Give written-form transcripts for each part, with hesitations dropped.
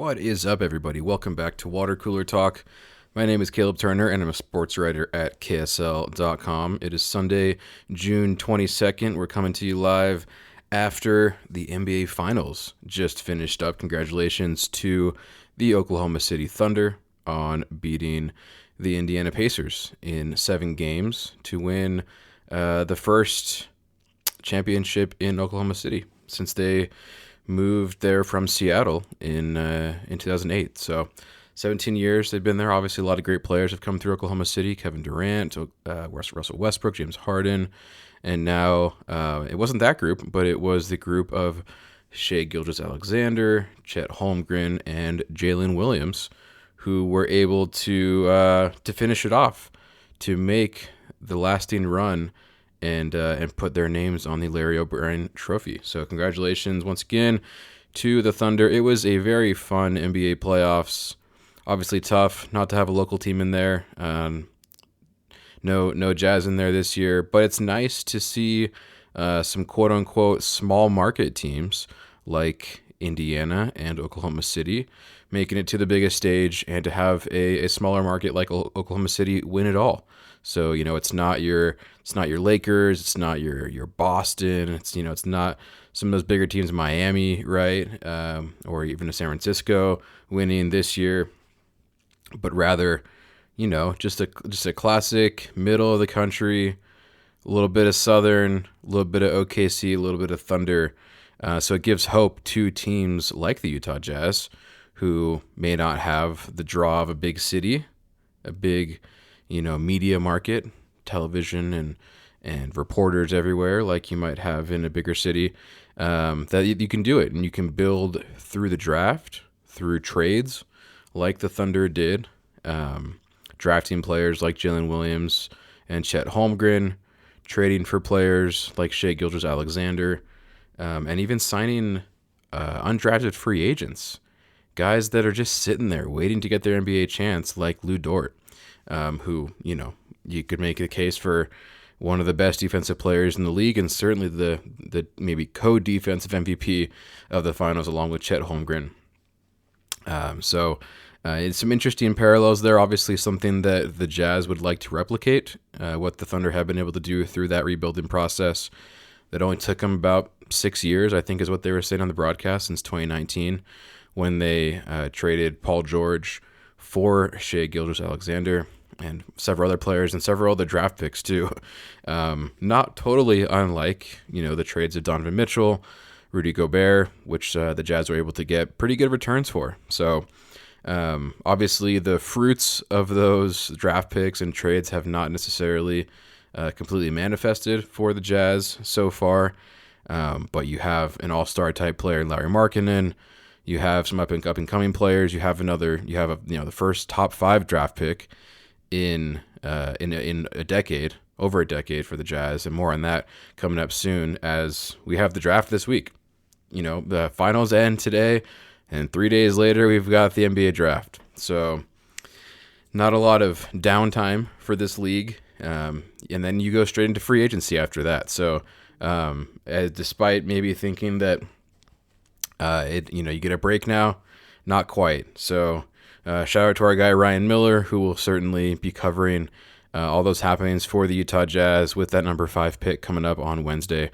What is up, everybody? Welcome back to Water Cooler Talk. My name is Caleb Turner, and I'm a sports writer at KSL.com. It is Sunday, June 22nd. We're coming to you live after the NBA Finals just finished up. Congratulations to the Oklahoma City Thunder on beating the Indiana Pacers in 7 games to win the first championship in Oklahoma City since they moved there from Seattle in 2008. So 17 years they've been there. Obviously, a lot of great players have come through Oklahoma City. Kevin Durant, Russell Westbrook, James Harden. And now it wasn't that group, but it was the group of Shai Gilgeous-Alexander, Chet Holmgren, and Jalen Williams, who were able to finish it off, to make the lasting run and put their names on the Larry O'Brien Trophy. So congratulations once again to the Thunder. It was a very fun NBA playoffs. Obviously tough not to have a local team in there. No Jazz in there this year, but it's nice to see some quote-unquote small market teams like Indiana and Oklahoma City making it to the biggest stage, and to have a smaller market like Oklahoma City win it all. So, it's not your Lakers, it's not your Boston, it's not some of those bigger teams, Miami, right? Or even a San Francisco winning this year, but rather, just a classic middle of the country, a little bit of Southern, a little bit of OKC, a little bit of Thunder. So it gives hope to teams like the Utah Jazz, who may not have the draw of a big city, a big, media market, television and reporters everywhere like you might have in a bigger city, that you can do it, and you can build through the draft, through trades like the Thunder did, drafting players like Jalen Williams and Chet Holmgren, trading for players like Shai Gilgeous-Alexander, and even signing undrafted free agents, guys that are just sitting there waiting to get their NBA chance, like Lou Dort, who, you could make a case for one of the best defensive players in the league, and certainly the maybe co-defensive MVP of the finals, along with Chet Holmgren. So it's some interesting parallels there. Obviously, something that the Jazz would like to replicate, what the Thunder have been able to do through that rebuilding process. That only took them about 6 years, I think, is what they were saying on the broadcast, since 2019, when they traded Paul George for Shai Gilgeous-Alexander and several other players and several other draft picks too. Not totally unlike, the trades of Donovan Mitchell, Rudy Gobert, which the Jazz were able to get pretty good returns for. So obviously the fruits of those draft picks and trades have not necessarily completely manifested for the Jazz so far. But you have an all-star type player in Larry Markkinen. You have some up and coming players. You have the first top 5 draft pick in a decade, over a decade for the Jazz, and more on that coming up soon, as we have the draft this week. The finals end today, and 3 days later we've got the NBA draft. So not a lot of downtime for this league, and then you go straight into free agency after that. So despite maybe thinking that you get a break now, not quite. So shout out to our guy Ryan Miller, who will certainly be covering all those happenings for the Utah Jazz with that number 5 pick coming up on Wednesday.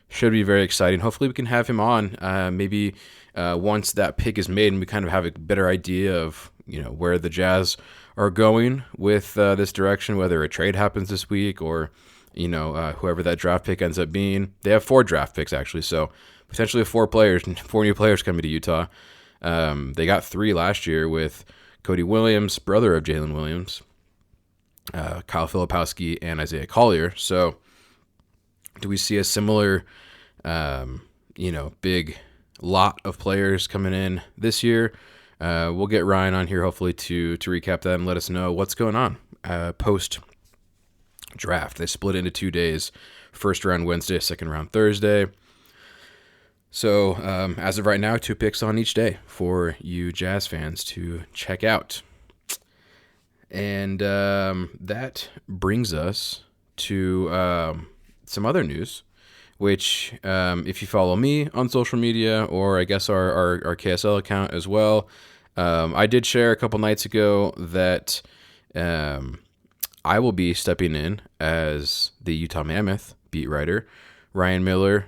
Should be very exciting. Hopefully we can have him on maybe once that pick is made and we kind of have a better idea of where the Jazz are going with this direction, whether a trade happens this week or whoever that draft pick ends up being. They have 4 draft picks actually, so potentially 4 new players coming to Utah. They got 3 last year with Cody Williams, brother of Jalen Williams, Kyle Filipowski, and Isaiah Collier. So do we see a similar, big lot of players coming in this year? We'll get Ryan on here hopefully to recap that and let us know what's going on post-draft. They split into 2 days, first round Wednesday, second round Thursday. So as of right now, 2 picks on each day for you Jazz fans to check out. And that brings us to some other news, which if you follow me on social media, or I guess our KSL account as well, I did share a couple nights ago that I will be stepping in as the Utah Mammoth beat writer. Ryan Miller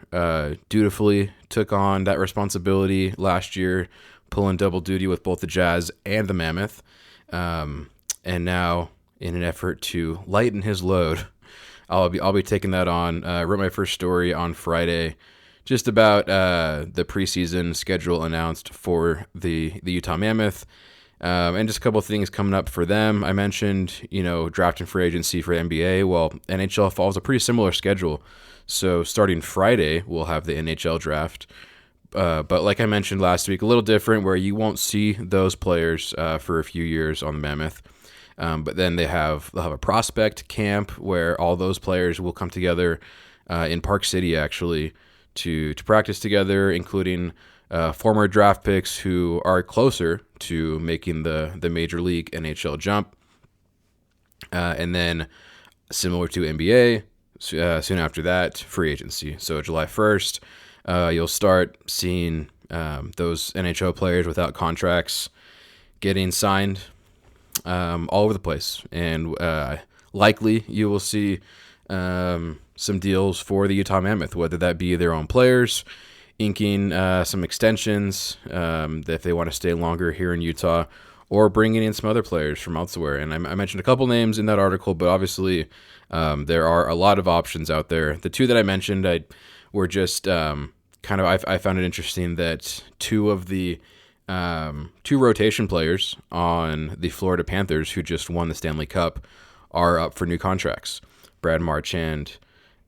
dutifully took on that responsibility last year, pulling double duty with both the Jazz and the Mammoth. And now, in an effort to lighten his load, I'll be taking that on. Wrote my first story on Friday, just about the preseason schedule announced for the Utah Mammoth, and just a couple of things coming up for them. I mentioned, draft and free agency for NBA. Well, NHL follows a pretty similar schedule. So starting Friday, we'll have the NHL draft. But like I mentioned last week, a little different where you won't see those players for a few years on the Mammoth. But then they'll have a prospect camp where all those players will come together in Park City, actually, to practice together, including former draft picks who are closer to making the Major League NHL jump. And then, similar to NBA, soon after that, free agency. So July 1st, you'll start seeing those NHL players without contracts getting signed all over the place. And likely you will see some deals for the Utah Mammoth, whether that be their own players, inking some extensions if they want to stay longer here in Utah, or bringing in some other players from elsewhere. And I mentioned a couple names in that article, but obviously there are a lot of options out there. The two that I mentioned were just I found it interesting that two of the two rotation players on the Florida Panthers who just won the Stanley Cup are up for new contracts. Brad Marchand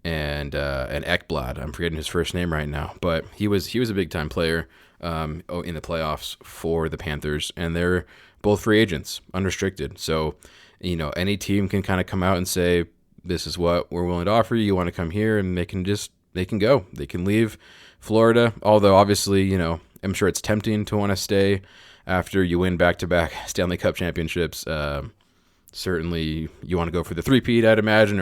and Ekblad. I'm forgetting his first name right now, but he was a big time player in the playoffs for the Panthers, and they're both free agents, unrestricted. So, any team can kind of come out and say, this is what we're willing to offer you. You want to come here, and they can go. They can leave Florida. Although obviously, I'm sure it's tempting to want to stay after you win back-to-back Stanley Cup championships. Certainly you want to go for the three-peat, I'd imagine,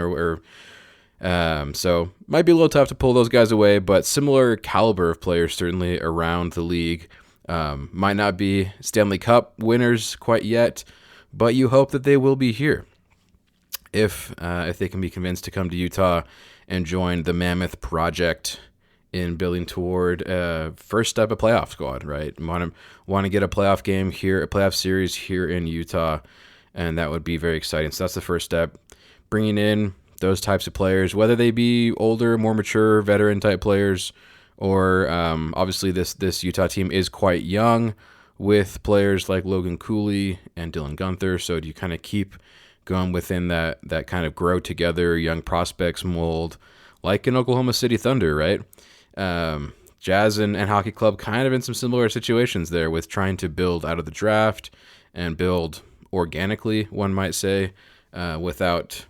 so might be a little tough to pull those guys away, but similar caliber of players certainly around the league. Might not be Stanley Cup winners quite yet, but you hope that they will be here if they can be convinced to come to Utah and join the Mammoth Project in building toward first step a playoff squad, right? Want to get a playoff game here, a playoff series here in Utah, and that would be very exciting. So that's the first step, bringing in those types of players, whether they be older, more mature, veteran type players, or obviously this Utah team is quite young with players like Logan Cooley and Dylan Gunther. So do you kind of keep going within that kind of grow together young prospects mold, like in Oklahoma City Thunder, right? Jazz and Hockey Club kind of in some similar situations there with trying to build out of the draft and build organically, one might say, without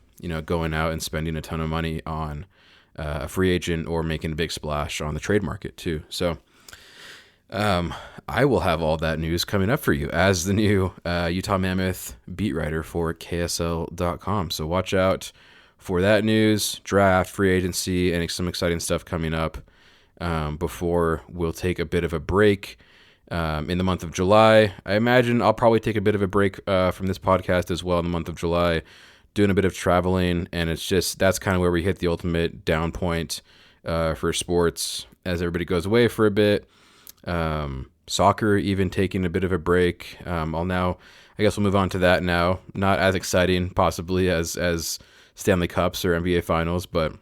going out and spending a ton of money on a free agent or making a big splash on the trade market too. So I will have all that news coming up for you as the new Utah Mammoth beat writer for KSL.com. So watch out for that news, draft, free agency, and some exciting stuff coming up before we'll take a bit of a break in the month of July. I imagine I'll probably take a bit of a break from this podcast as well in the month of July, doing a bit of traveling, and that's kind of where we hit the ultimate down point for sports as everybody goes away for a bit. Soccer even taking a bit of a break. I guess we'll move on to that now. Not as exciting possibly as Stanley Cups or NBA Finals, but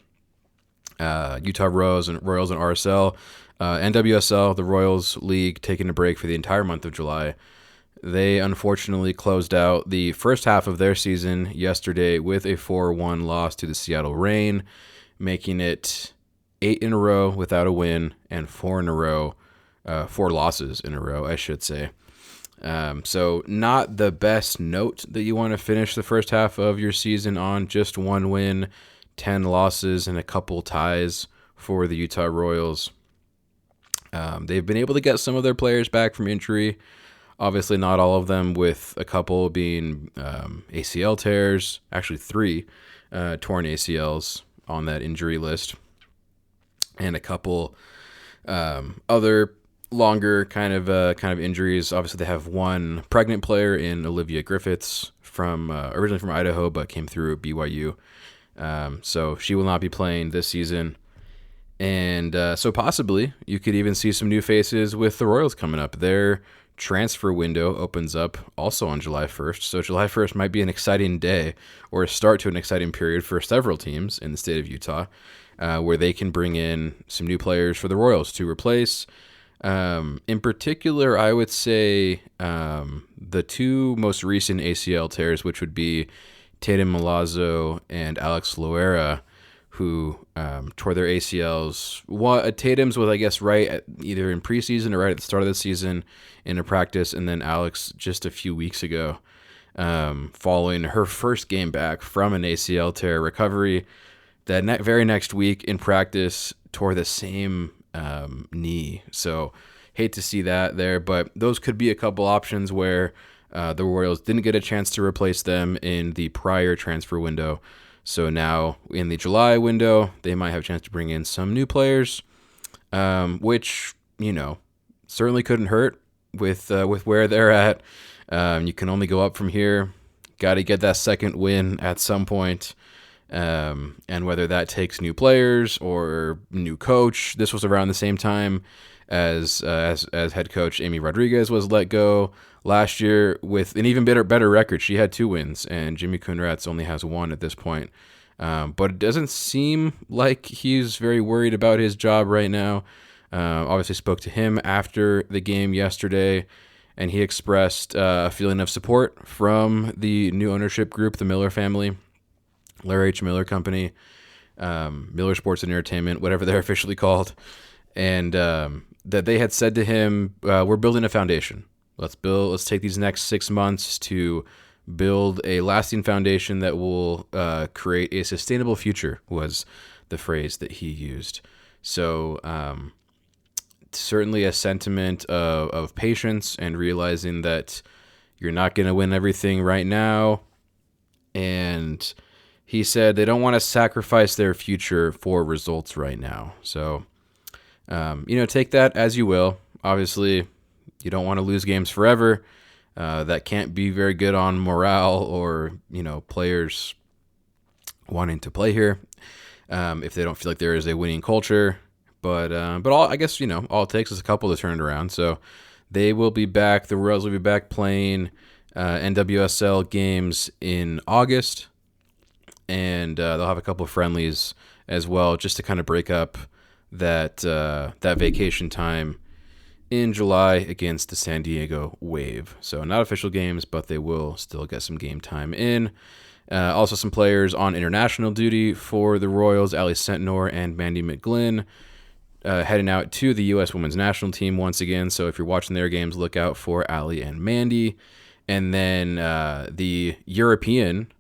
Utah Royals and RSL, NWSL, the Royals League, taking a break for the entire month of July. They unfortunately closed out the first half of their season yesterday with a 4-1 loss to the Seattle Reign, making it 8 in a row without a win and 4 losses in a row, I should say. So not the best note that you want to finish the first half of your season on, just 1 win, 10 losses, and a couple ties for the Utah Royals. They've been able to get some of their players back from injury. Obviously not all of them, with a couple being ACL tears, actually 3 torn ACLs on that injury list, and a couple other longer kind of injuries. Obviously, they have one pregnant player in Olivia Griffiths from originally from Idaho, but came through BYU. So she will not be playing this season. And so possibly you could even see some new faces with the Royals coming up. Their transfer window opens up also on July 1st. So July 1st might be an exciting day or a start to an exciting period for several teams in the state of Utah, where they can bring in some new players for the Royals to replace. In particular, I would say the two most recent ACL tears, which would be Tatum Milazzo and Alex Loera, who tore their ACLs. Tatum's was, I guess, either in preseason or right at the start of the season in a practice, and then Alex just a few weeks ago, following her first game back from an ACL tear recovery. That very next week in practice, tore the same knee. So hate to see that there, but those could be a couple options where the Royals didn't get a chance to replace them in the prior transfer window. So now in the July window, they might have a chance to bring in some new players, which, certainly couldn't hurt with where they're at. You can only go up from here. Got to get that second win at some point. And whether that takes new players or new coach. This was around the same time as head coach Amy Rodriguez was let go last year with an even better record. She had 2 wins, and Jimmy Kunratz only has 1 at this point. But it doesn't seem like he's very worried about his job right now. Obviously spoke to him after the game yesterday, and he expressed a feeling of support from the new ownership group, the Miller family, Larry H. Miller Company, Miller Sports and Entertainment, whatever they're officially called, and that they had said to him, we're building a foundation. Let's take these next 6 months to build a lasting foundation that will create a sustainable future, was the phrase that he used. So certainly a sentiment of patience and realizing that you're not going to win everything right now. And he said they don't want to sacrifice their future for results right now. So, take that as you will. Obviously, you don't want to lose games forever. That can't be very good on morale or, players wanting to play here if they don't feel like there is a winning culture. But all it takes is a couple to turn it around. So they will be back. The Royals will be back playing NWSL games in August. And they'll have a couple of friendlies as well, just to kind of break up that vacation time in July against the San Diego Wave. So not official games, but they will still get some game time in. Also some players on international duty for the Royals, Ali Sentnor and Mandy McGlynn, heading out to the U.S. women's national team once again. So if you're watching their games, look out for Ali and Mandy. And then the European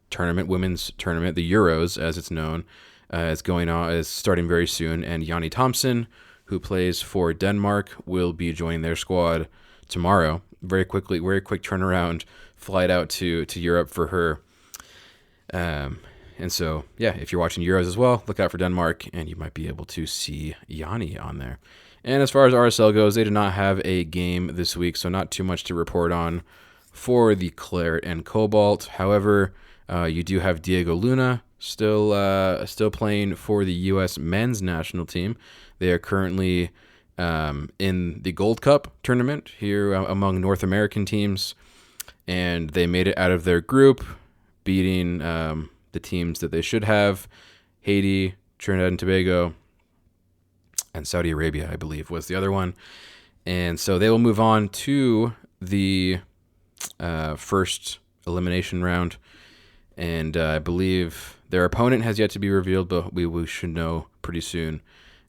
tournament, women's tournament, the Euros as it's known, is starting very soon. And Yanni Thompson, who plays for Denmark, will be joining their squad tomorrow. Very quick turnaround flight out to Europe for her. And so, if you're watching Euros as well, look out for Denmark, and you might be able to see Yanni on there. And as far as RSL goes, they did not have a game this week, so not too much to report on for the Claret and Cobalt. However, you do have Diego Luna still playing for the U.S. men's national team. They are currently in the Gold Cup tournament here among North American teams, and they made it out of their group, beating the teams that they should have: Haiti, Trinidad and Tobago, and Saudi Arabia, I believe, was the other one. And so they will move on to the first elimination round, and I believe their opponent has yet to be revealed, but we should know pretty soon.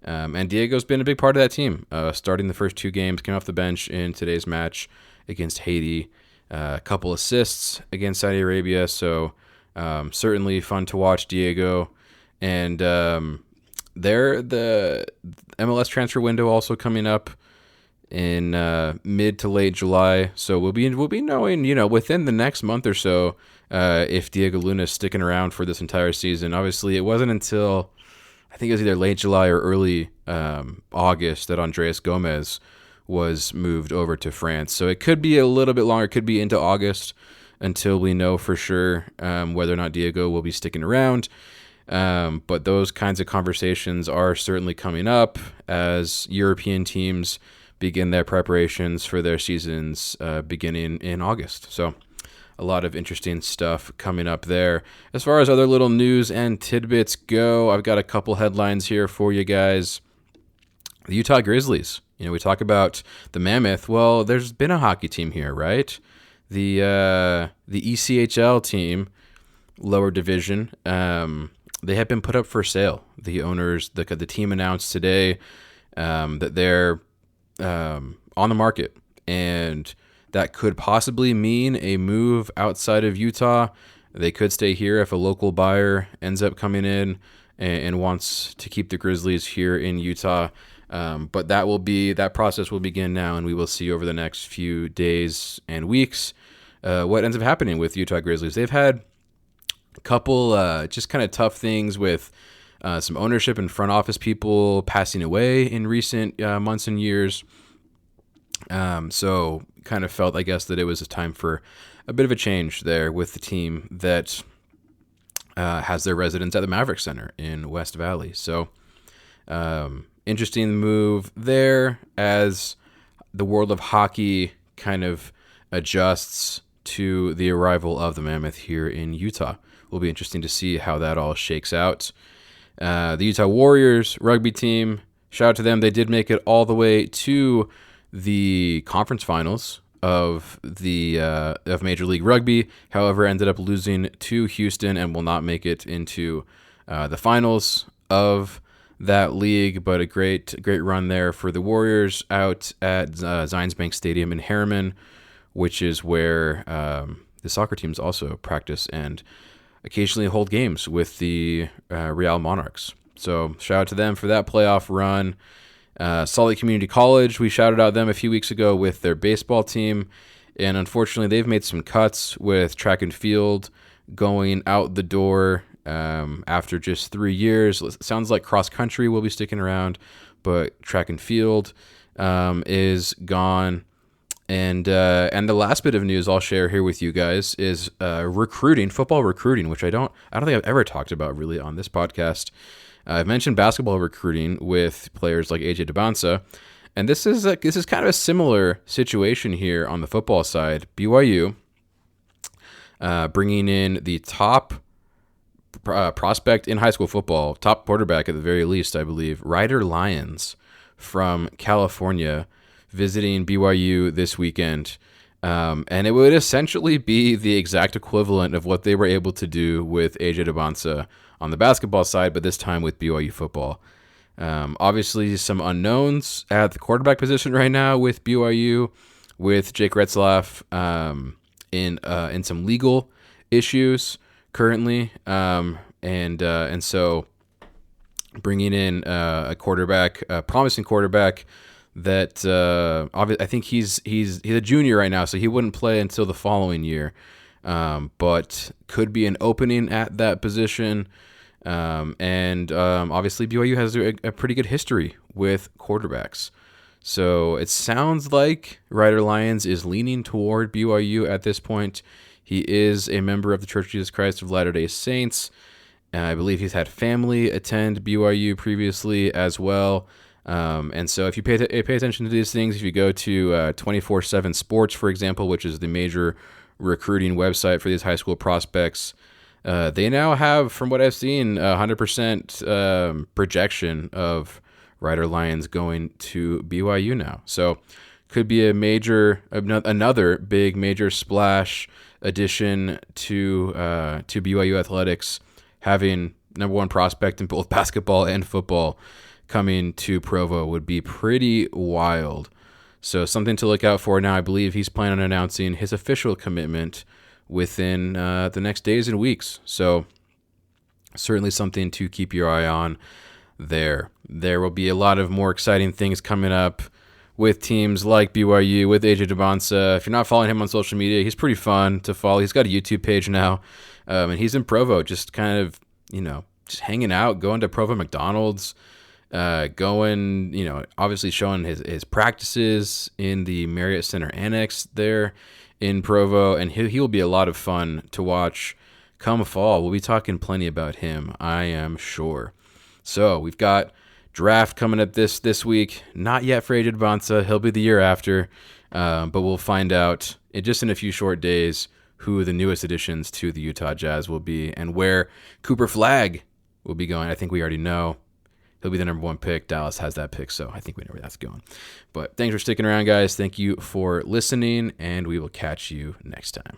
And Diego's been a big part of that team, starting the first 2 games, came off the bench in today's match against Haiti, a couple assists against Saudi Arabia, so certainly fun to watch Diego. And the MLS transfer window also coming up in mid to late July, so we'll be knowing, within the next month or so, if Diego Luna is sticking around for this entire season. Obviously, it wasn't until I I think it was either late July or early August that Andreas Gomez was moved over to France. So it could be a little bit longer. It could be into August until we know for sure whether or not Diego will be sticking around. But those kinds of conversations are certainly coming up as European teams begin their preparations for their seasons beginning in August. So a lot of interesting stuff coming up there. As far as other little news and tidbits go, I've got a couple headlines here for you guys. The Utah Grizzlies. We talk about the Mammoth. Well, there's been a hockey team here, right? The ECHL team, lower division, they have been put up for sale. The owners, the team announced today that they're on the market, and that could possibly mean a move outside of Utah. They could stay here if a local buyer ends up coming in and wants to keep the Grizzlies here in Utah. But that process will begin now, and we will see over the next few days and weeks what ends up happening with Utah Grizzlies. They've had a couple just kind of tough things with some ownership and front office people passing away in recent months and years. So kind of felt, I guess, that it was a time for a bit of a change there with the team that has their residence at the Maverick Center in West Valley. So interesting move there as the world of hockey kind of adjusts to the arrival of the Mammoth here in Utah. Will be interesting to see how that all shakes out. The Utah Warriors rugby team, shout out to them. They did make it all the way to the conference finals of Major League Rugby. However, ended up losing to Houston and will not make it into the finals of that league. But a great run there for the Warriors out at Zions Bank Stadium in Harriman, which is where the soccer teams also practice and occasionally hold games with the Real Monarchs. So shout out to them for that playoff run. Salt Lake Community College, we shouted out them a few weeks ago with their baseball team, and unfortunately they've made some cuts with track and field going out the door after just 3 years. It sounds like cross country will be sticking around, but track and field is gone. And the last bit of news I'll share here with you guys is recruiting, football recruiting, which I don't think I've ever talked about really on this podcast. I've mentioned basketball recruiting with players like AJ DeBansa, and this is kind of a similar situation here on the football side. BYU bringing in the top prospect in high school football, top quarterback at the very least, I believe, Ryder Lyons from California, visiting BYU this weekend. And it would essentially be the exact equivalent of what they were able to do with AJ DeBansa on the basketball side, but this time with BYU football. Obviously, some unknowns at the quarterback position right now with BYU, with Jake Retzlaff in some legal issues currently, and so bringing in a quarterback, a promising quarterback that I think he's a junior right now, so he wouldn't play until the following year, but could be an opening at that position. And obviously BYU has a pretty good history with quarterbacks. So it sounds like Ryder Lyons is leaning toward BYU at this point. He is a member of the Church of Jesus Christ of Latter-day Saints. I believe he's had family attend BYU previously as well. And so if you pay attention to these things, if you go to 24/7 Sports, for example, which is the major recruiting website for these high school prospects, they now have, from what I've seen, 100% projection of Ryder Lyons going to BYU now. So could be another big major splash addition to BYU athletics, having number one prospect in both basketball and football coming to Provo would be pretty wild. So something to look out for now. I believe he's planning on announcing his official commitment within the next days and weeks. So certainly something to keep your eye on there. There will be a lot of more exciting things coming up with teams like BYU, with AJ DeBansa. If you're not following him on social media, he's pretty fun to follow. He's got a YouTube page now, and he's in Provo, just kind of, just hanging out, going to Provo McDonald's, going, obviously showing his practices in the Marriott Center Annex there in Provo, and he'll be a lot of fun to watch come fall. We'll be talking plenty about him, I am sure. So we've got draft coming up this week. Not yet for AJ Bonsa. He'll be the year after, but we'll find out in a few short days who the newest additions to the Utah Jazz will be and where Cooper Flagg will be going. I think we already know. He'll be the number 1 pick. Dallas has that pick, so I think we know where that's going. But thanks for sticking around, guys. Thank you for listening, and we will catch you next time.